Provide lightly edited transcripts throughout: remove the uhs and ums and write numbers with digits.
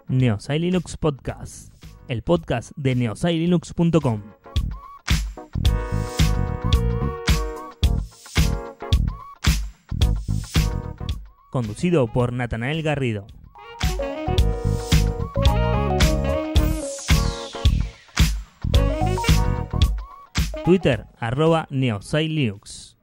Neosai Linux Podcast, el podcast de neosailinux.com. Conducido por Natanael Garrido. Twitter, @neosailinux.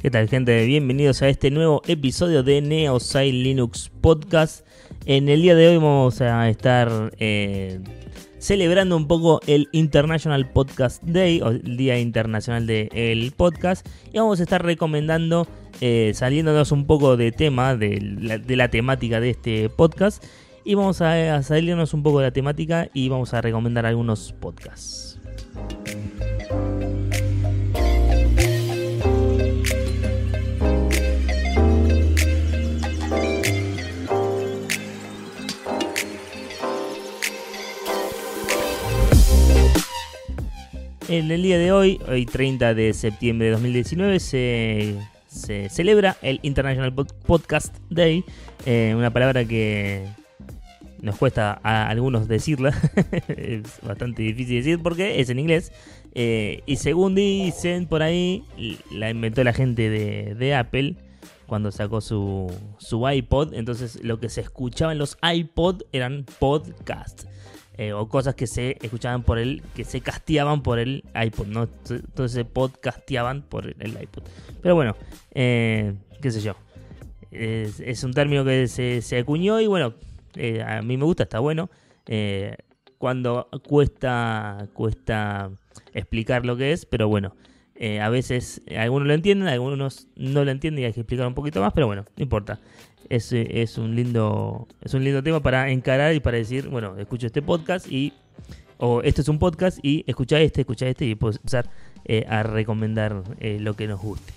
¿Qué tal, gente? Bienvenidos a este nuevo episodio de Neosai Linux Podcast. En el día de hoy vamos a estar celebrando un poco el International Podcast Day, o el Día Internacional del Podcast, y vamos a estar recomendando, saliéndonos un poco de tema, de la temática de este podcast, y vamos a salirnos un poco de la temática y vamos a recomendar algunos podcasts. En el día de hoy 30 de septiembre de 2019, se celebra el International Podcast Day, una palabra que nos cuesta a algunos decirla, es bastante difícil decir porque es en inglés, y según dicen por ahí, la inventó la gente de Apple cuando sacó su iPod. Entonces lo que se escuchaba en los iPod eran podcasts. O cosas que se escuchaban que se casteaban por el iPod, ¿no? Entonces se podcasteaban por el iPod. Pero bueno, qué sé yo. Es un término que se acuñó y bueno, a mí me gusta, está bueno. Cuando cuesta explicar lo que es, pero bueno, a veces algunos lo entienden, algunos no lo entienden y hay que explicar un poquito más, pero bueno, no importa. Es un lindo tema para encarar y para decir, bueno, escucho este podcast o esto es un podcast y escucha este y puedes empezar a recomendar lo que nos guste.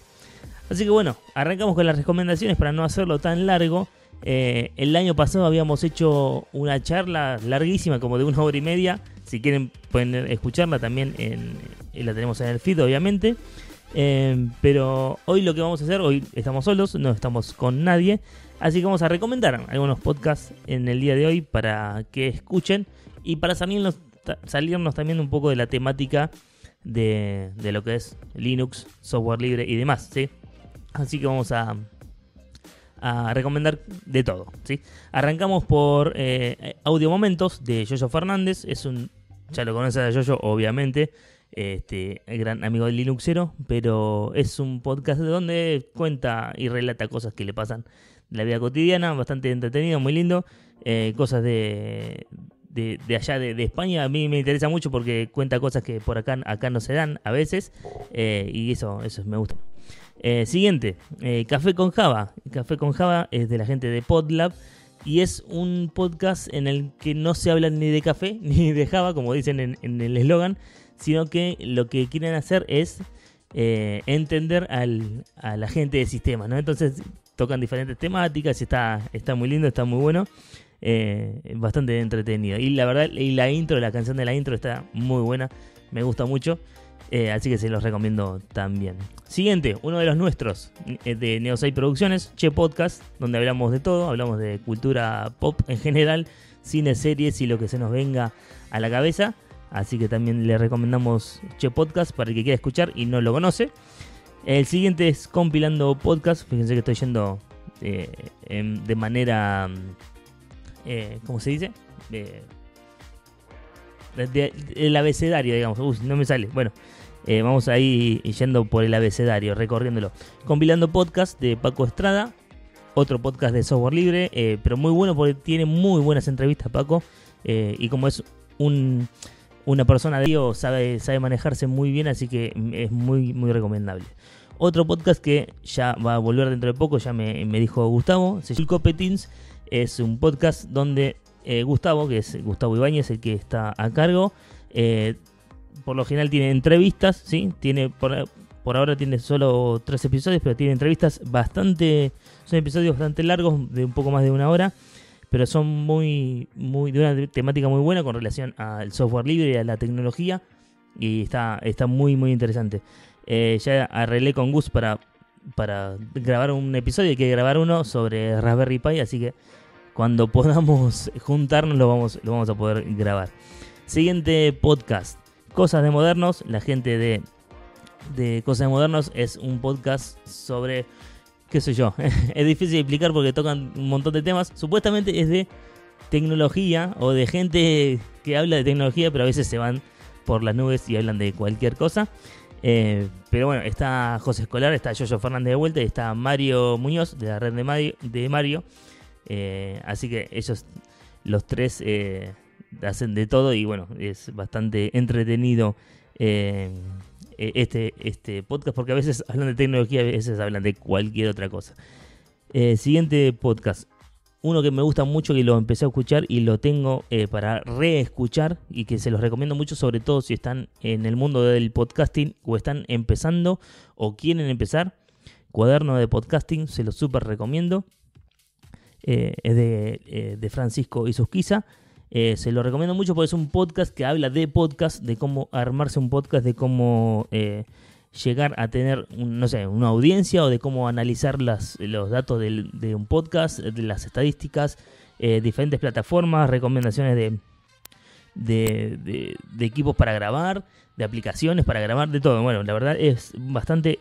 Así que bueno, arrancamos con las recomendaciones para no hacerlo tan largo. El año pasado habíamos hecho una charla larguísima, como de 1 hora y media. Si quieren pueden escucharla también, la tenemos en el feed, obviamente. Pero hoy lo que vamos a hacer, hoy estamos solos, no estamos con nadie, así que vamos a recomendar algunos podcasts en el día de hoy para que escuchen y para salirnos también un poco de la temática de lo que es Linux, software libre y demás, ¿sí? Así que vamos a recomendar de todo, ¿sí? Arrancamos por Audio Momentos de Yoyo Fernández. Ya lo conoces a Yoyo, obviamente, gran amigo del Linuxero, pero es un podcast donde cuenta y relata cosas que le pasan en la vida cotidiana, bastante entretenido, muy lindo, cosas de allá de España. A mí me interesa mucho porque cuenta cosas que por acá no se dan a veces, y eso me gusta. Siguiente, Café con Java. Café con Java es de la gente de Podlab y es un podcast en el que no se habla ni de café ni de Java, como dicen en el eslogan, sino que lo que quieren hacer es entender a la gente de sistemas, ¿no? Entonces tocan diferentes temáticas y está muy lindo, está muy bueno, bastante entretenido. Y la verdad, la canción de la intro está muy buena, me gusta mucho, así que se los recomiendo también. Siguiente, uno de los nuestros, de Neosai Producciones, Che Podcast, donde hablamos de todo, hablamos de cultura pop en general, cine, series y lo que se nos venga a la cabeza. Así que también le recomendamos Che Podcast para el que quiera escuchar y no lo conoce. El siguiente es Compilando Podcast. Fíjense que estoy yendo de manera... ¿cómo se dice? El abecedario, digamos. No me sale. Bueno, vamos ahí yendo por el abecedario, recorriéndolo. Compilando Podcast de Paco Estrada. Otro podcast de software libre, pero muy bueno porque tiene muy buenas entrevistas, Paco. Y como es una persona de ello sabe manejarse muy bien, así que es muy, muy recomendable. Otro podcast que ya va a volver dentro de poco, ya me dijo Gustavo, se llama Copetins. Es un podcast donde Gustavo, que es Gustavo Ibáñez, el que está a cargo, por lo general tiene entrevistas, ¿sí? Tiene por ahora tiene solo 3 episodios, pero tiene entrevistas son episodios bastante largos, de un poco más de 1 hora, pero son muy de una temática muy buena con relación al software libre y a la tecnología, y está muy, muy interesante. Ya arreglé con Gus para grabar un episodio, hay que grabar uno sobre Raspberry Pi, así que cuando podamos juntarnos lo vamos a poder grabar. Siguiente podcast, Cosas de Modernos. La gente de Cosas de Modernos es un podcast sobre, qué sé yo, es difícil de explicar porque tocan un montón de temas. Supuestamente es de tecnología o de gente que habla de tecnología, pero a veces se van por las nubes y hablan de cualquier cosa. Pero bueno, está José Escolar, está Yoyo Fernández de vuelta y está Mario Muñoz de la red de Mario. Así que ellos, los 3, hacen de todo y bueno, es bastante entretenido este podcast, porque a veces hablan de tecnología, a veces hablan de cualquier otra cosa. Siguiente podcast, uno que me gusta mucho, que lo empecé a escuchar y lo tengo para reescuchar y que se los recomiendo mucho, sobre todo si están en el mundo del podcasting o están empezando o quieren empezar. Cuaderno de Podcasting, se los súper recomiendo. Es de Francisco Isusquiza. Se lo recomiendo mucho porque es un podcast que habla de podcast, de cómo armarse un podcast, de cómo llegar a tener una audiencia, o de cómo analizar los datos de un podcast, de las estadísticas, diferentes plataformas, recomendaciones de equipos para grabar, de aplicaciones para grabar, de todo. Bueno, la verdad es bastante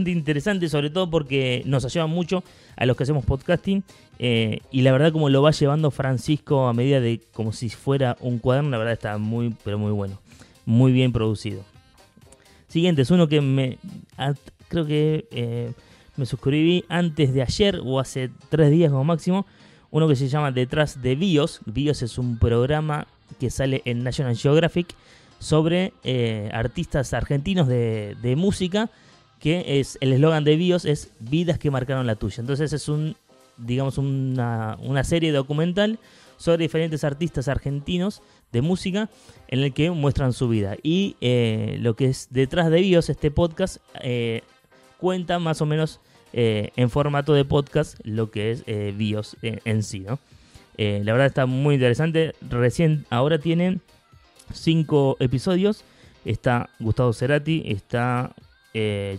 interesante, sobre todo porque nos ayuda mucho a los que hacemos podcasting, y la verdad como lo va llevando Francisco a medida de como si fuera un cuaderno, la verdad está muy, pero muy bueno, muy bien producido. Siguiente es uno que creo que me suscribí antes de ayer o hace 3 días como máximo, uno que se llama Detrás de BIOS. BIOS es un programa que sale en National Geographic sobre artistas argentinos de música, que es el eslogan de BIOS es Vidas que marcaron la tuya. Entonces es una serie documental sobre diferentes artistas argentinos de música en el que muestran su vida. Y lo que es Detrás de BIOS, este podcast, cuenta más o menos en formato de podcast lo que es BIOS en sí, ¿no? La verdad está muy interesante. Recién ahora tienen 5 episodios. Está Gustavo Cerati, está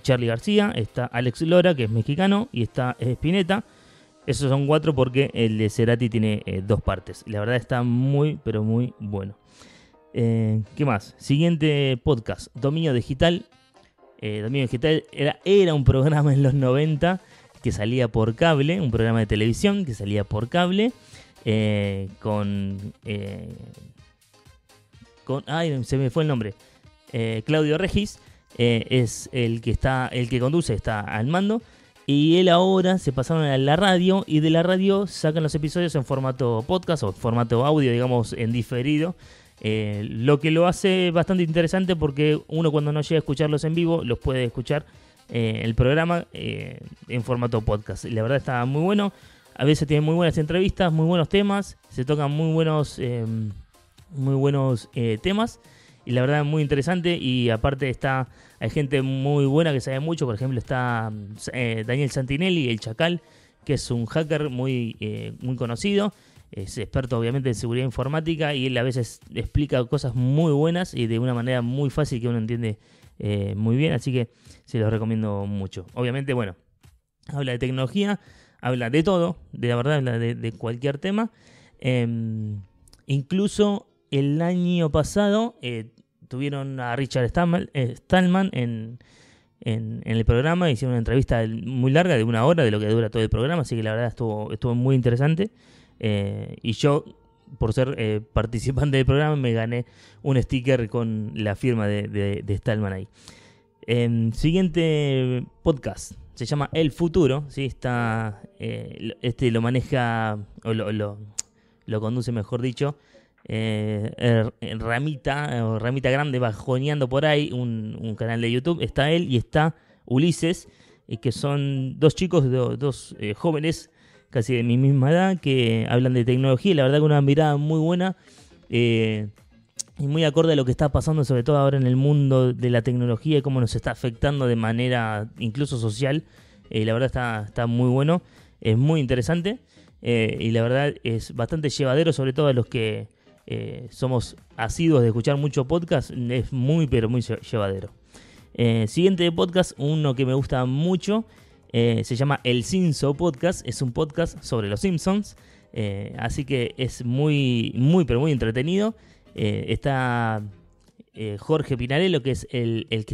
Charly García, está Alex Lora, que es mexicano, y está Spinetta. Esos son 4 porque el de Cerati tiene 2 partes. La verdad está muy, pero muy bueno. ¿Qué más? Siguiente podcast, Dominio Digital. Dominio Digital era un programa en los 90 que salía por cable, un programa de televisión que salía por cable, ay, se me fue el nombre. Claudio Regis es el que conduce, está al mando. Y él ahora se pasaron a la radio, y de la radio sacan los episodios en formato podcast o formato audio, digamos, en diferido. Lo que lo hace bastante interesante porque uno, cuando no llega a escucharlos en vivo, los puede escuchar el programa en formato podcast. Y la verdad está muy bueno. A veces tiene muy buenas entrevistas, muy buenos temas, se tocan muy buenos temas. Y la verdad es muy interesante, y aparte hay gente muy buena que sabe mucho. Por ejemplo está Daniel Santinelli, el Chacal, que es un hacker muy conocido. Es experto obviamente en seguridad informática, y él a veces explica cosas muy buenas y de una manera muy fácil que uno entiende muy bien. Así que se los recomiendo mucho. Obviamente, bueno, habla de tecnología, habla de todo, de la verdad, habla de cualquier tema. Incluso el año pasado tuvieron a Richard Stallman en el programa. Hicieron una entrevista muy larga, de 1 hora, de lo que dura todo el programa, así que la verdad estuvo muy interesante. Y yo, por ser participante del programa, me gané un sticker con la firma de Stallman ahí. Siguiente podcast se llama El Futuro, ¿sí? Lo maneja, o lo conduce, mejor dicho, Ramita Grande bajoneando por ahí, un canal de YouTube. Está él y está Ulises, que son dos chicos, dos jóvenes casi de mi misma edad, que hablan de tecnología y la verdad con una mirada muy buena y muy acorde a lo que está pasando, sobre todo ahora en el mundo de la tecnología y cómo nos está afectando de manera incluso social. La verdad está muy bueno, es muy interesante y la verdad es bastante llevadero, sobre todo a los que somos asiduos de escuchar mucho podcast, es muy pero muy llevadero. Siguiente podcast, uno que me gusta mucho, se llama El Simpson Podcast, es un podcast sobre los Simpsons, así que es muy pero muy entretenido. Está Jorge Pinarello, que es el que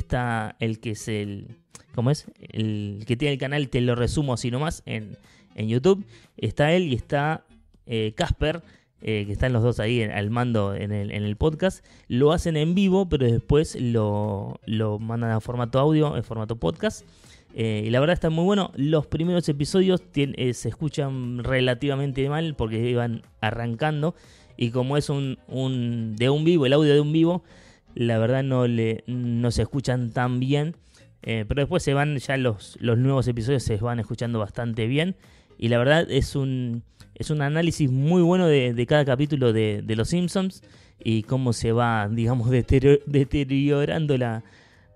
tiene el canal Te lo resumo así nomás en YouTube. Está él y está Casper, que están los dos ahí al mando en el podcast. Lo hacen en vivo, pero después lo mandan a formato audio, en formato podcast. Y la verdad está muy bueno. Los primeros episodios se escuchan relativamente mal porque iban arrancando. Y como es el audio de un vivo, la verdad no se escuchan tan bien. Pero después ya los nuevos episodios se van escuchando bastante bien. Y la verdad es un análisis muy bueno de cada capítulo de Los Simpsons y cómo se va, digamos, deteriorando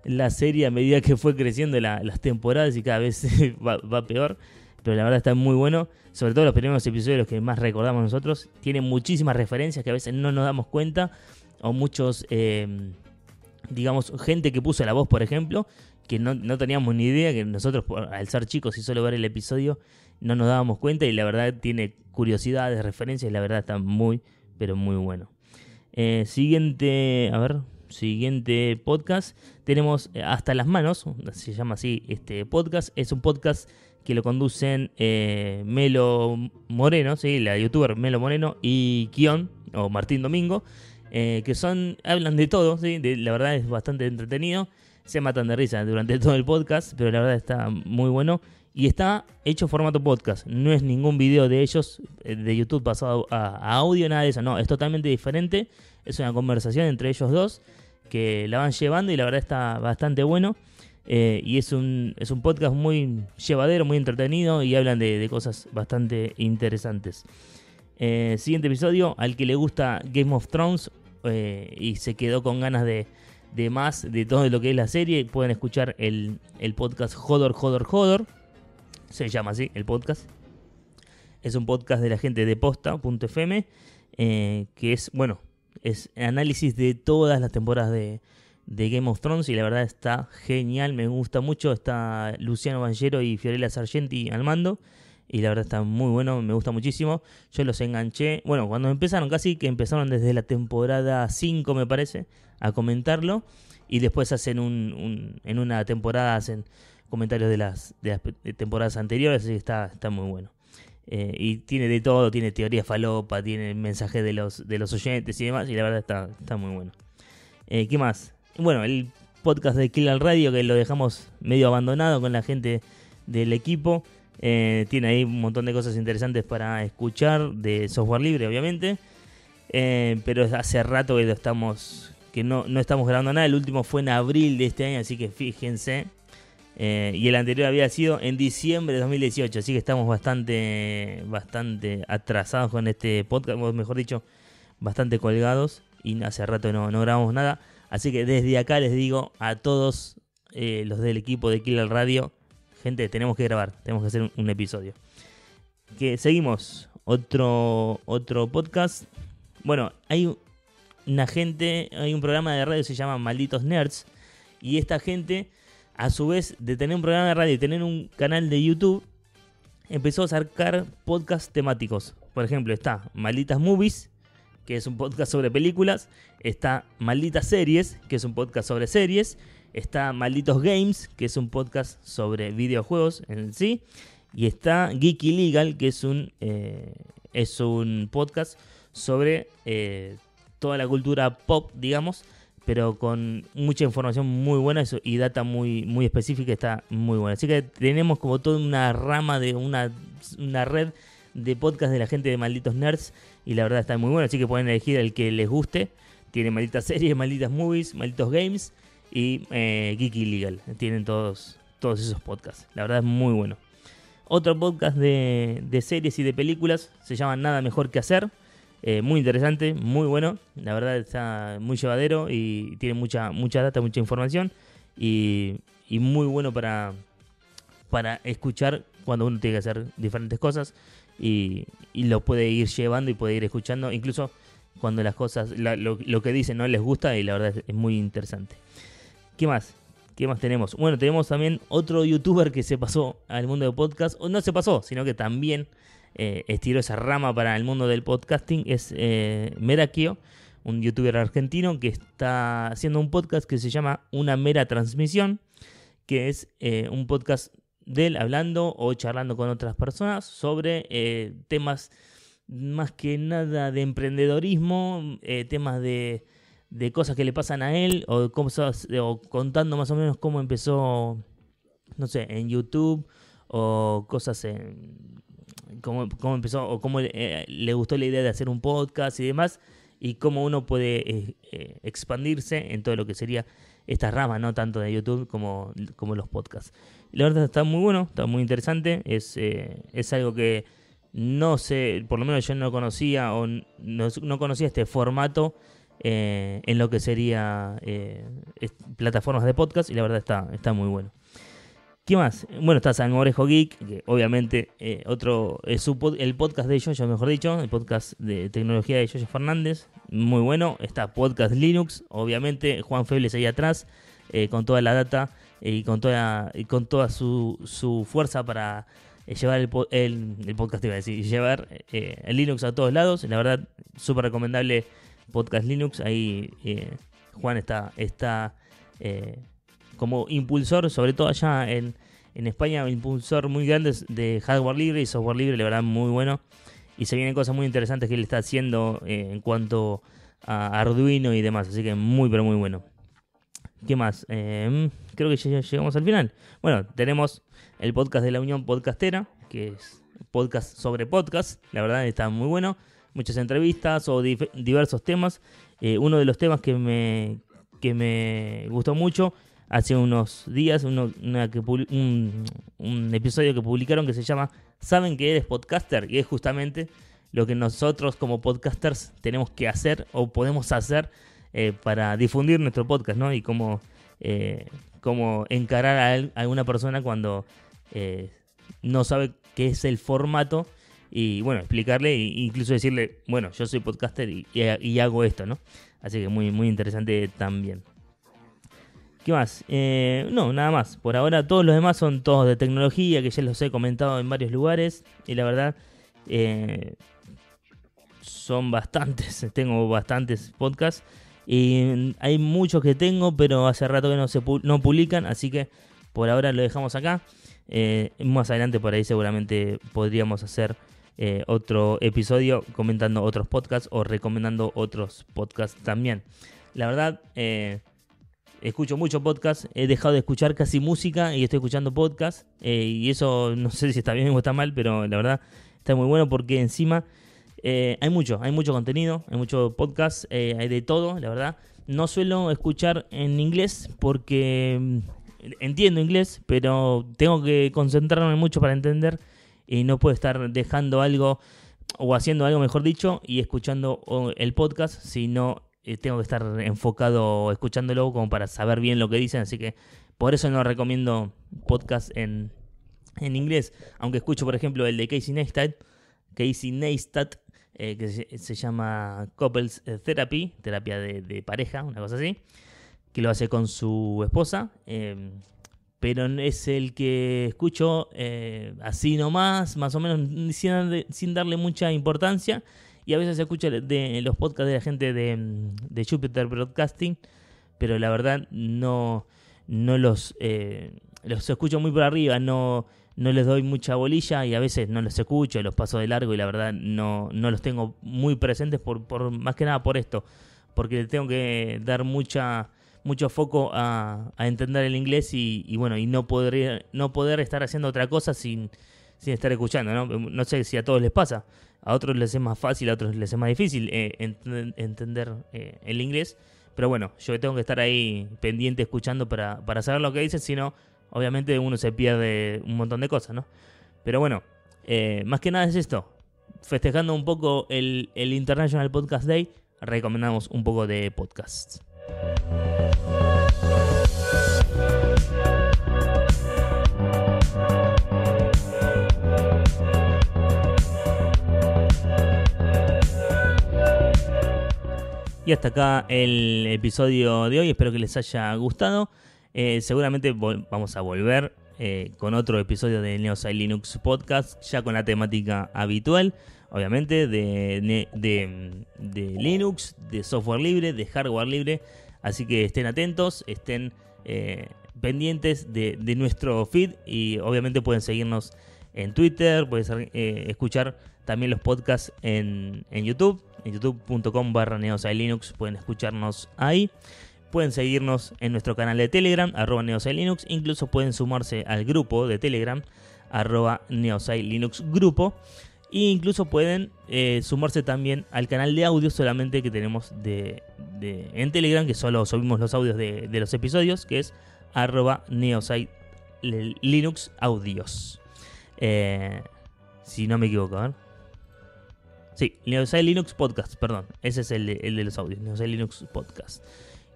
la serie a medida que fue creciendo las temporadas y cada vez va peor. Pero la verdad está muy bueno, sobre todo los primeros episodios, los que más recordamos nosotros. Tiene muchísimas referencias que a veces no nos damos cuenta, o muchos, digamos, gente que puso la voz, por ejemplo, que no teníamos ni idea, que nosotros al ser chicos y solo ver el episodio no nos dábamos cuenta, y la verdad tiene curiosidades, referencias, y la verdad está muy, pero muy bueno. Siguiente podcast, tenemos Hasta las Manos, se llama así este podcast. Es un podcast que lo conducen Melo Moreno, ¿sí? La youtuber Melo Moreno y Kion, o Martín Domingo, que hablan de todo, ¿sí? La verdad es bastante entretenido, se matan de risa durante todo el podcast, pero la verdad está muy bueno. Y está hecho formato podcast, no es ningún video de ellos, de YouTube pasado a audio, nada de eso, no, es totalmente diferente. Es una conversación entre ellos dos que la van llevando y la verdad está bastante bueno. Y es un podcast muy llevadero, muy entretenido, y hablan de cosas bastante interesantes. Siguiente episodio, al que le gusta Game of Thrones y se quedó con ganas de más de todo lo que es la serie, pueden escuchar el podcast Hodor. Se llama así el podcast. Es un podcast de la gente de Posta.fm, que es análisis de todas las temporadas de Game of Thrones, y la verdad está genial, me gusta mucho. Está Luciano Banchero y Fiorella Sargenti al mando, y la verdad está muy bueno, me gusta muchísimo. Yo los enganché, cuando empezaron desde la temporada 5 me parece, a comentarlo, y después hacen en una temporada hacen comentarios de las temporadas anteriores, así que está muy bueno. Y tiene de todo, tiene teoría falopa, tiene mensajes de los oyentes y demás, y la verdad está muy bueno. ¿Qué más? El podcast de Kill al Radio, que lo dejamos medio abandonado con la gente del equipo. Tiene ahí un montón de cosas interesantes para escuchar, de software libre obviamente, pero hace rato que no estamos grabando nada. El último fue en abril de este año, así que fíjense. Y el anterior había sido en diciembre de 2018, así que estamos bastante atrasados con este podcast, o mejor dicho, bastante colgados, y hace rato no grabamos nada. Así que desde acá les digo a todos los del equipo de Kill al Radio, gente, tenemos que grabar, tenemos que hacer un episodio. Que seguimos, otro podcast. Hay un programa de radio que se llama Malditos Nerds, y esta gente, a su vez de tener un programa de radio y tener un canal de YouTube, empezó a sacar podcasts temáticos. Por ejemplo, está Malditas Movies, que es un podcast sobre películas. Está Malditas Series, que es un podcast sobre series. Está Malditos Games, que es un podcast sobre videojuegos en sí. Y está Geeky Legal, que es un podcast sobre toda la cultura pop, digamos, pero con mucha información muy buena y data muy, muy específica, está muy buena. Así que tenemos como toda una rama de una red de podcast de la gente de Malditos Nerds y la verdad está muy bueno, así que pueden elegir el que les guste. Tiene Malditas Series, Malditas Movies, Malditos Games y Geeky Legal. Tienen todos esos podcasts. La verdad es muy bueno. Otro podcast de series y de películas se llama Nada Mejor Que Hacer. Muy interesante, muy bueno. La verdad está muy llevadero y tiene mucha data, mucha información. Y muy bueno para escuchar cuando uno tiene que hacer diferentes cosas. Y lo puede ir llevando y puede ir escuchando. Incluso cuando las cosas, lo que dicen no les gusta, y la verdad es muy interesante. ¿Qué más? ¿Qué más tenemos? Bueno, tenemos también otro youtuber que se pasó al mundo del podcast, o no se pasó, sino que también estiró esa rama para el mundo del podcasting. Es Merakio, un youtuber argentino que está haciendo un podcast que se llama Una Mera Transmisión, que es un podcast de él hablando o charlando con otras personas sobre temas más que nada de emprendedorismo, temas de cosas que le pasan a él o contando más o menos cómo empezó, no sé, en YouTube o cosas cómo empezó o cómo le gustó la idea de hacer un podcast y demás y cómo uno puede expandirse en todo lo que sería esta rama, no tanto de YouTube como los podcasts. La verdad está muy bueno, está muy interesante, es algo que no sé, por lo menos yo no conocía o no conocía este formato en lo que sería plataformas de podcast y la verdad está muy bueno. ¿Qué más? Bueno, está Salmorejo Geek, que obviamente el podcast de Yoyo, mejor dicho, el podcast de tecnología de Yoyo Fernández, muy bueno. Está Podcast Linux, obviamente, Juan Febles ahí atrás, con toda la data y con toda su fuerza para llevar el podcast, iba a decir, llevar el Linux a todos lados. La verdad, súper recomendable Podcast Linux. Ahí Juan está como impulsor, sobre todo allá en España, un impulsor muy grande de hardware libre y software libre, la verdad muy bueno. Y se vienen cosas muy interesantes que él está haciendo en cuanto a Arduino y demás, así que muy pero muy bueno. ¿Qué más? Creo que ya llegamos al final. Bueno, tenemos el podcast de la Unión Podcastera, que es podcast sobre podcast, la verdad está muy bueno. Muchas entrevistas o diversos temas. Uno de los temas que me gustó mucho hace unos días, un episodio que publicaron que se llama ¿Saben que eres podcaster? Y es justamente lo que nosotros como podcasters tenemos que hacer o podemos hacer para difundir nuestro podcast, ¿no? Y cómo encarar a alguna persona cuando no sabe qué es el formato y bueno, explicarle e incluso decirle, bueno, yo soy podcaster y hago esto, ¿no? Así que muy, muy interesante también. ¿Qué más? No, nada más. Por ahora todos los demás son todos de tecnología, que ya los he comentado en varios lugares. Y la verdad, son bastantes. Tengo bastantes podcasts. Y hay muchos que tengo, pero hace rato que no publican. Así que por ahora lo dejamos acá. Más adelante por ahí seguramente podríamos hacer otro episodio comentando otros podcasts o recomendando otros podcasts también. La verdad, escucho mucho podcast, he dejado de escuchar casi música y estoy escuchando podcast y eso no sé si está bien o está mal, pero la verdad está muy bueno porque encima hay mucho contenido, hay mucho podcast, hay de todo, la verdad. No suelo escuchar en inglés porque entiendo inglés, pero tengo que concentrarme mucho para entender y no puedo estar dejando algo o haciendo algo, mejor dicho, y escuchando el podcast, sino tengo que estar enfocado escuchándolo como para saber bien lo que dicen, así que por eso no recomiendo podcast en inglés, aunque escucho por ejemplo el de Casey Neistat, que se llama Couples Therapy, terapia de pareja, una cosa así, que lo hace con su esposa, pero es el que escucho así nomás, más o menos sin darle mucha importancia. Y a veces se escucha de los podcasts de la gente de Jupiter Broadcasting, pero la verdad no los escucho muy por arriba, no les doy mucha bolilla y a veces no los escucho, los paso de largo y la verdad no los tengo muy presentes por más que nada por esto, porque tengo que dar mucho foco a entender el inglés y bueno, y no poder estar haciendo otra cosa sin sin estar escuchando, ¿no? No sé si a todos les pasa. A otros les es más fácil, a otros les es más difícil entender el inglés. Pero bueno, yo tengo que estar ahí pendiente escuchando para saber lo que dicen, si no, obviamente uno se pierde un montón de cosas, ¿no? Pero bueno, más que nada es esto. Festejando un poco el International Podcast Day, recomendamos un poco de podcasts. Y hasta acá el episodio de hoy. Espero que les haya gustado. Seguramente vamos a volver con otro episodio de Neosci Linux Podcast, ya con la temática habitual, obviamente, de Linux, de software libre, de hardware libre. Así que estén atentos, estén pendientes de nuestro feed, y obviamente pueden seguirnos en Twitter, pueden escuchar también los podcasts en YouTube, en youtube.com/neoscilinux, pueden escucharnos ahí. Pueden seguirnos en nuestro canal de Telegram, @neoscilinux, incluso pueden sumarse al grupo de Telegram, @neoscilinuxgrupo, e incluso pueden sumarse también al canal de audio solamente que tenemos en Telegram, que solo subimos los audios de los episodios, que es @neoscilinuxaudios. Si no me equivoco, a ver. Sí, Neosci Linux Podcast, perdón. Ese es el de los audios, Neosci Linux Podcast.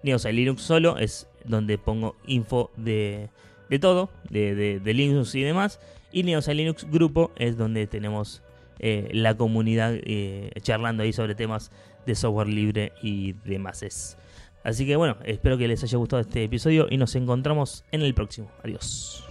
Neosci Linux solo es donde pongo info de todo, de Linux y demás. Y Neosci Linux Grupo es donde tenemos la comunidad charlando ahí sobre temas de software libre y demás. Así que bueno, espero que les haya gustado este episodio y nos encontramos en el próximo. Adiós.